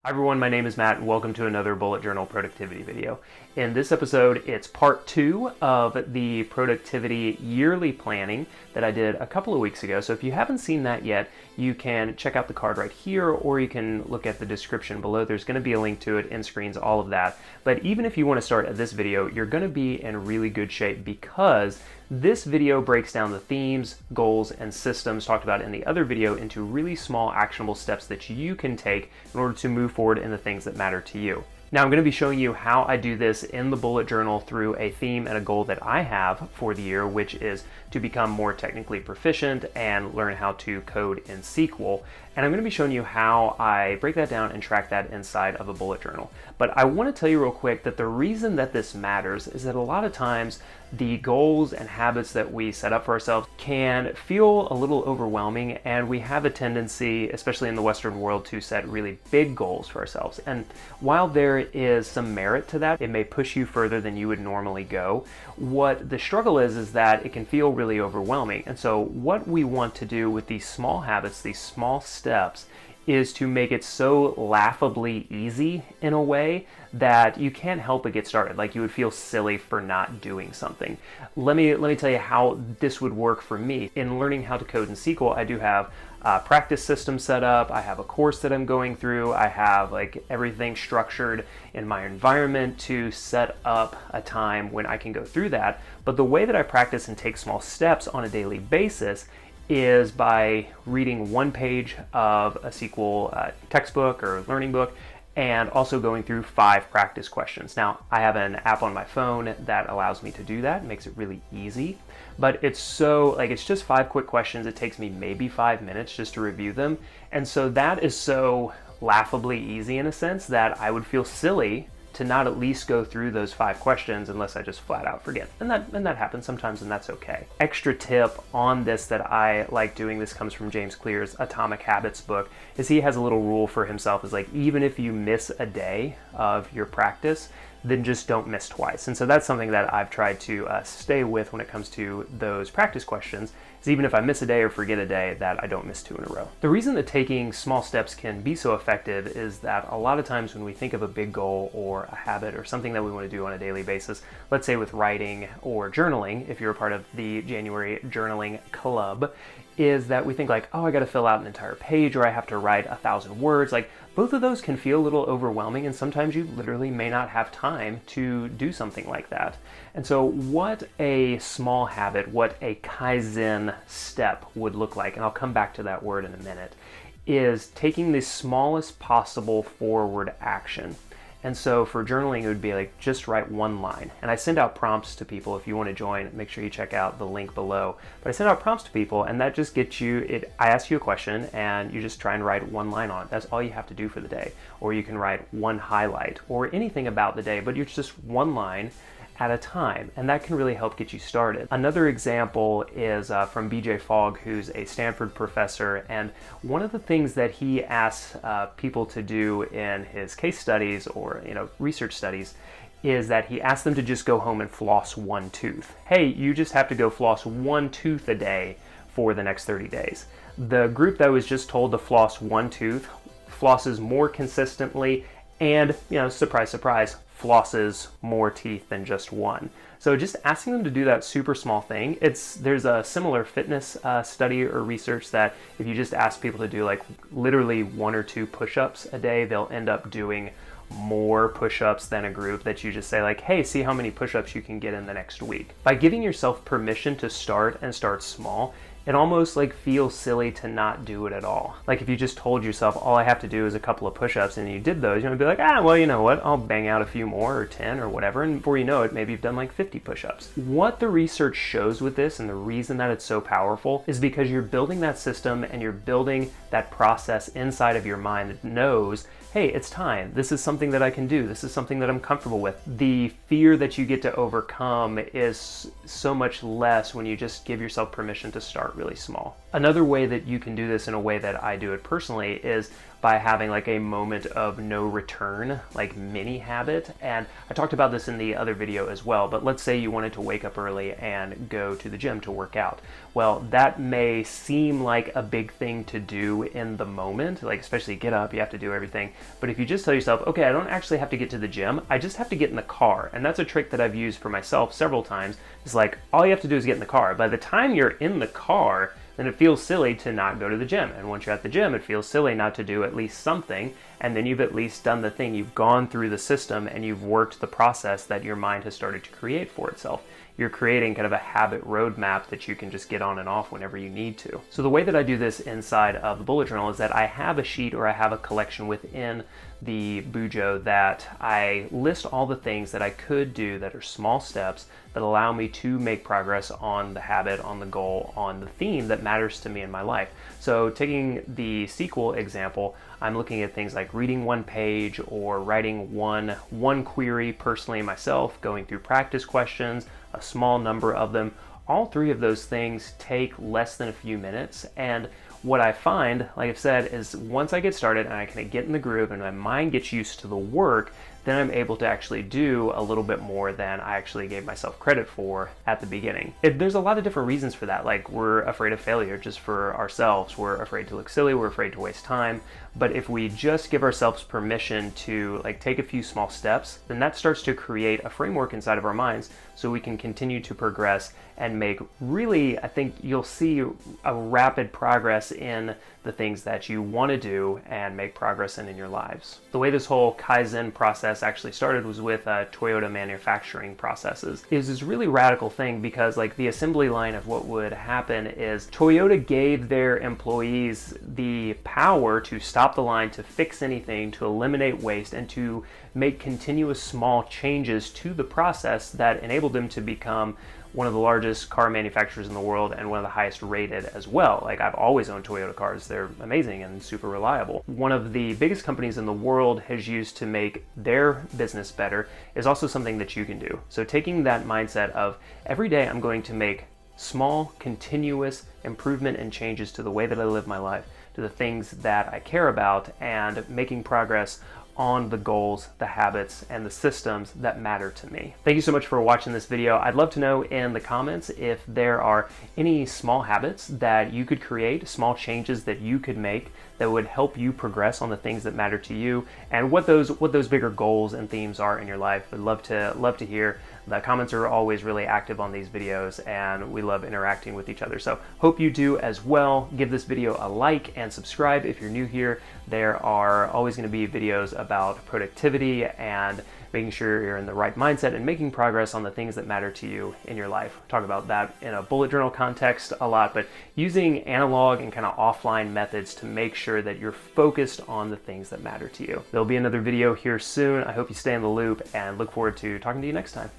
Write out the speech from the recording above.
Hi everyone, my name is Matt and welcome to another bullet journal productivity video. In this episode, it's part 2 of the productivity yearly planning that I did a couple of weeks ago. So if you haven't seen that yet, you can check out the card right here, or you can look at the description below. There's going to be a link to it, end screens, all of that. But even if you want to start at this video, you're going to be in really good shape because this video breaks down the themes, goals, and systems talked about in the other video into really small actionable steps that you can take in order to move forward in the things that matter to you. Now I'm going to be showing you how I do this in the bullet journal through a theme and a goal that I have for the year, which is to become more technically proficient and learn how to code in SQL. And I'm going to be showing you how I break that down and track that inside of a bullet journal. But I want to tell you real quick that the reason that this matters is that a lot of times the goals and habits that we set up for ourselves can feel a little overwhelming, and we have a tendency, especially in the Western world, to set really big goals for ourselves. And while there is some merit to that, it may push you further than you would normally go. What the struggle is that it can feel really overwhelming. And so what we want to do with these small habits, these small steps, is to make it so laughably easy in a way that you can't help but get started. Like you would feel silly for not doing something. Let me tell you how this would work for me. In learning how to code in SQL, I do have a practice system set up. I have a course that I'm going through. I have like everything structured in my environment to set up a time when I can go through that. But the way that I practice and take small steps on a daily basis is by reading one page of a SQL textbook or learning book, and also going through 5 practice questions. Now, I have an app on my phone that allows me to do that. It makes it really easy, but it's just 5 quick questions. It takes me maybe 5 minutes just to review them. And so that is so laughably easy in a sense that I would feel silly to not at least go through those 5 questions unless I just flat out forget. And that happens sometimes, and that's okay. Extra tip on this that I like doing, this comes from James Clear's Atomic Habits book, is he has a little rule for himself, is like, even if you miss a day of your practice, then just don't miss twice. And so that's something that I've tried to stay with when it comes to those practice questions, is even if I miss a day or forget a day, that I don't miss 2 in a row. The reason that taking small steps can be so effective is that a lot of times when we think of a big goal or a habit or something that we want to do on a daily basis, let's say with writing or journaling, if you're a part of the January journaling club, is that we think like, oh, I got to fill out an entire page, or I have to write 1,000 words. Like, both of those can feel a little overwhelming, and sometimes you literally may not have time to do something like that. And so what a small habit, what a Kaizen step would look like, and I'll come back to that word in a minute, is taking the smallest possible forward action. And so for journaling, it would be like, just write 1 line. And I send out prompts to people. If you want to join, make sure you check out the link below. But I send out prompts to people, and that just gets you, I ask you a question, and you just try and write 1 line on it. That's all you have to do for the day. Or you can write 1 highlight, or anything about the day, but it's just 1 line at a time, and that can really help get you started. Another example is from BJ Fogg, who's a Stanford professor, and one of the things that he asks people to do in his case studies or research studies is that he asks them to just go home and floss 1 tooth. Hey, you just have to go floss 1 tooth a day for the next 30 days. The group that was just told to floss 1 tooth flosses more consistently and, surprise, surprise, flosses more teeth than just 1. So just asking them to do that super small thing, there's a similar fitness study or research that if you just ask people to do like literally 1 or 2 push-ups a day, they'll end up doing more push-ups than a group that you just say like, hey, see how many push-ups you can get in the next week. By giving yourself permission to start and start small, it almost like feels silly to not do it at all. Like if you just told yourself, all I have to do is a couple of push-ups, and you did those, you're gonna be like, well, you know what? I'll bang out a few more, or 10 or whatever, and before you know it, maybe you've done like 50 push-ups. What the research shows with this, and the reason that it's so powerful, is because you're building that system and you're building that process inside of your mind that knows, hey, it's time. This is something that I can do. This is something that I'm comfortable with. The fear that you get to overcome is so much less when you just give yourself permission to start really small. Another way that you can do this in a way that I do it personally is by having like a moment of no return, like mini habit. And I talked about this in the other video as well, but let's say you wanted to wake up early and go to the gym to work out. Well, that may seem like a big thing to do in the moment, like especially get up, you have to do everything. But if you just tell yourself, okay, I don't actually have to get to the gym, I just have to get in the car. And that's a trick that I've used for myself several times. It's like, all you have to do is get in the car. By the time you're in the car, then it feels silly to not go to the gym. And once you're at the gym, it feels silly not to do at least something. And then you've at least done the thing. You've gone through the system and you've worked the process that your mind has started to create for itself. You're creating kind of a habit roadmap that you can just get on and off whenever you need to. So the way that I do this inside of the bullet journal is that I have a sheet or I have a collection within the Bujo that I list all the things that I could do that are small steps that allow me to make progress on the habit, on the goal, on the theme that matters to me in my life. So taking the sequel example, I'm looking at things like reading one page or writing one query personally myself, going through practice questions, a small number of them. All three of those things take less than a few minutes, and what I find, like I've said, is once I get started and I kind of get in the groove and my mind gets used to the work, then I'm able to actually do a little bit more than I actually gave myself credit for at the beginning. There's a lot of different reasons for that. Like, we're afraid of failure just for ourselves. We're afraid to look silly. We're afraid to waste time. But if we just give ourselves permission to like take a few small steps, then that starts to create a framework inside of our minds so we can continue to progress and make really, I think you'll see a rapid progress in the things that you want to do and make progress in your lives. The way this whole Kaizen process actually started was with Toyota manufacturing processes. It was this really radical thing because like the assembly line of what would happen is Toyota gave their employees the power to stop the line, to fix anything, to eliminate waste, and to make continuous small changes to the process that enabled them to become one of the largest car manufacturers in the world and one of the highest rated as well. Like, I've always owned Toyota cars. They're amazing and super reliable. One of the biggest companies in the world has used to make their business better is also something that you can do. So taking that mindset of every day I'm going to make small, continuous improvement and changes to the way that I live my life, to the things that I care about, and making progress on the goals, the habits, and the systems that matter to me. Thank you so much for watching this video. I'd love to know in the comments if there are any small habits that you could create, small changes that you could make that would help you progress on the things that matter to you, and what those bigger goals and themes are in your life. I'd love to hear. The comments are always really active on these videos, and we love interacting with each other. So hope you do as well. Give this video a like and subscribe if you're new here. There are always going to be videos about productivity and making sure you're in the right mindset and making progress on the things that matter to you in your life. Talk about that in a bullet journal context a lot, but using analog and kind of offline methods to make sure that you're focused on the things that matter to you. There'll be another video here soon. I hope you stay in the loop and look forward to talking to you next time.